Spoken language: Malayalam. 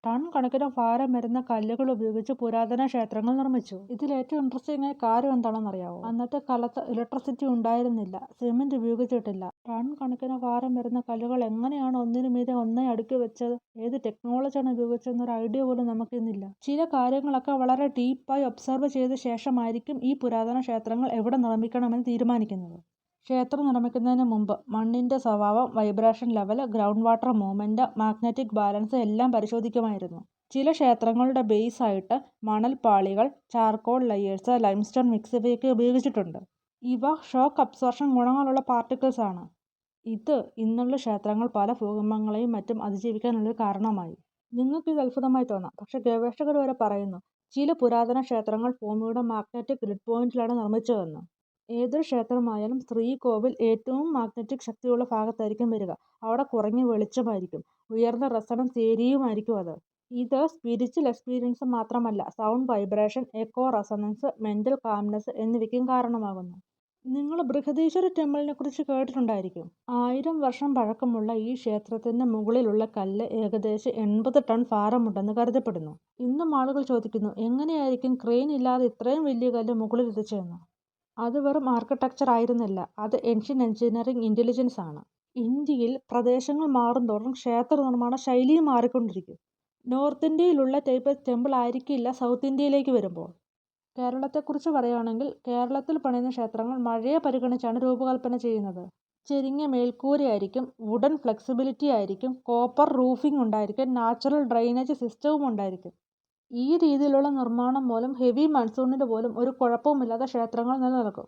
ടൺ കണക്കിന് ഭാരം വരുന്ന കല്ലുകൾ ഉപയോഗിച്ച് പുരാതന ക്ഷേത്രങ്ങൾ നിർമ്മിച്ചു. ഇതിൽ ഏറ്റവും ഇൻട്രസ്റ്റിംഗ് ആയ കാര്യം എന്താണെന്നറിയാവോ? അന്നത്തെ കാലത്ത് ഇലക്ട്രിസിറ്റി ഉണ്ടായിരുന്നില്ല, സിമെന്റ് ഉപയോഗിച്ചിട്ടില്ല. ടൺ കണക്കിന് ഭാരം വരുന്ന കല്ലുകൾ എങ്ങനെയാണ് ഒന്നിനു മീതെ ഒന്നായി അടുക്കി വെച്ചത്, ഏത് ടെക്നോളജിയാണ് ഉപയോഗിച്ചതെന്നൊരു ഐഡിയ പോലും നമുക്കിന്നില്ല. ചില കാര്യങ്ങളൊക്കെ വളരെ ഡീപ്പായി ഒബ്സർവ് ചെയ്ത ശേഷമായിരിക്കും ഈ പുരാതന ക്ഷേത്രങ്ങൾ എവിടെ നിർമ്മിക്കണമെന്ന് തീരുമാനിക്കുന്നത്. ക്ഷേത്രം നിർമ്മിക്കുന്നതിന് മുമ്പ് മണ്ണിന്റെ സ്വഭാവം, vibration level, ground water movement, magnetic balance എല്ലാം പരിശോധിക്കുമായിരുന്നു. ചില ക്ഷേത്രങ്ങളുടെ ബേസ് ആയിട്ട് മണൽപ്പാളികൾ, ചാർക്കോൾ ലെയേഴ്സ്, ലൈംസ്റ്റോൺ മിക്സ് ഇവയൊക്കെ ഉപയോഗിച്ചിട്ടുണ്ട്. ഇവ ഷോക്ക് അബ്സോർഷൻ ഗുണങ്ങളുള്ള പാർട്ടിക്കിൾസ് ആണ്. ഇത് ഇന്നുള്ള ക്ഷേത്രങ്ങൾ പല ഭൂകമ്പങ്ങളെയും മറ്റും അതിജീവിക്കാനുള്ളൊരു കാരണമായി. നിങ്ങൾക്കിത് അത്ഭുതമായി തോന്നാം, പക്ഷെ ഗവേഷകർ വരെ പറയുന്നു ചില പുരാതന ക്ഷേത്രങ്ങൾ ഭൂമിയുടെ മാഗ്നറ്റിക് ഗ്രിഡ് പോയിന്റിലാണ് നിർമ്മിച്ചതെന്ന്. ഏതൊരു ക്ഷേത്രമായാലും ശ്രീകോവിൽ ഏറ്റവും മാഗ്നറ്റിക് ശക്തിയുള്ള ഭാഗത്തായിരിക്കും വരിക. അവിടെ കുറഞ്ഞ വെളിച്ചമായിരിക്കും, ഉയർന്ന റെസണൻസ് ഏരിയയുമായിരിക്കും അത്. ഇത് സ്പിരിച്വൽ എക്സ്പീരിയൻസ് മാത്രമല്ല, sound vibration, echo resonance, mental calmness എന്നിവയ്ക്കും കാരണമാകുന്നു. നിങ്ങൾ ബൃഹദീശ്വര ടെമ്പിളിനെ കുറിച്ച് കേട്ടിട്ടുണ്ടായിരിക്കും. 1000 വർഷം പഴക്കമുള്ള ഈ ക്ഷേത്രത്തിന്റെ മുകളിലുള്ള കല്ല് ഏകദേശം 80 ടൺ ഭാരമുണ്ടെന്ന് കരുതപ്പെടുന്നു. ഇന്നും ആളുകൾ ചോദിക്കുന്നു, എങ്ങനെയായിരിക്കും ക്രെയിൻ ഇല്ലാതെ ഇത്രയും വലിയ കല്ല് മുകളിൽ എത്തിച്ചതെന്ന്. അത് വെറും ആർക്കിടെക്ചർ ആയിരുന്നില്ല, അത് ഏൻഷ്യന്റ് എഞ്ചിനീയറിംഗ് ഇന്റലിജൻസ് ആണ്. ഇന്ത്യയിൽ പ്രദേശങ്ങൾ മാറുന്തോറും ക്ഷേത്ര നിർമ്മാണ ശൈലിയും മാറിക്കൊണ്ടിരിക്കും. നോർത്ത് ഇന്ത്യയിലുള്ള ടൈപ്പ് ടെമ്പിൾ ആയിരിക്കില്ല സൗത്ത് ഇന്ത്യയിലേക്ക് വരുമ്പോൾ. കേരളത്തെക്കുറിച്ച് പറയുകയാണെങ്കിൽ, കേരളത്തിൽ പണിയുന്ന ക്ഷേത്രങ്ങൾ മഴയെ പരിഗണിച്ചാണ് രൂപകൽപ്പന ചെയ്യുന്നത്. ചെരിഞ്ഞ മേൽക്കൂരയായിരിക്കും, വുഡൻ ഫ്ലെക്സിബിലിറ്റി ആയിരിക്കും, കോപ്പർ റൂഫിംഗ് ഉണ്ടായിരിക്കും, നാച്ചുറൽ ഡ്രെയിനേജ് സിസ്റ്റവും ഉണ്ടായിരിക്കും. ഈ രീതിയിലുള്ള നിർമ്മാണം മൂലം ഹെവി മൺസൂണിന് പോലും ഒരു കുഴപ്പവുമില്ലാതെ ക്ഷേത്രങ്ങൾ നിലനിൽക്കും.